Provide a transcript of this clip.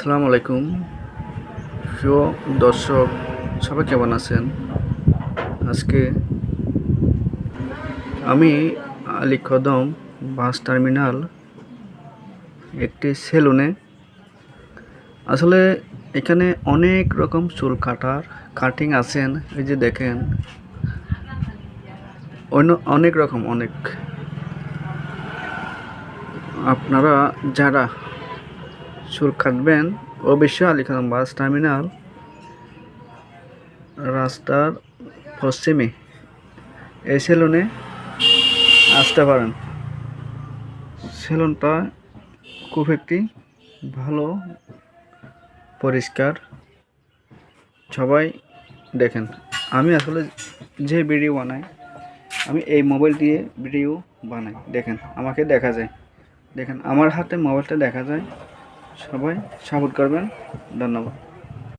আসসালামু আলাইকুম প্রিয় দর্শক, সবাই কেমন আছেন? আজকে আমি আলী কদম বাস টার্মিনাল একটি সেলুনে। আসলে এখানে অনেক রকম চুল কাটিং আছেন। এই যে দেখেন, অনেক রকম আপনারা যারা চুল কাটবেন অবশ্যই আলী কদম বাস টার্মিনাল রাস্তার পশ্চিমে এই সেলুনে আসতে পারেন। সেলুনটা খুব একটি ভালো, পরিষ্কার। সবাই দেখেন, আমি আসলে যে ভিডিও বানাই, আমি এই মোবাইল দিয়ে ভিডিও বানাই। দেখেন, আমাকে দেখা যায়, দেখেন আমার হাতে মোবাইলটা দেখা যায়। সবাই সাপোর্ট করবেন। ধন্যবাদ।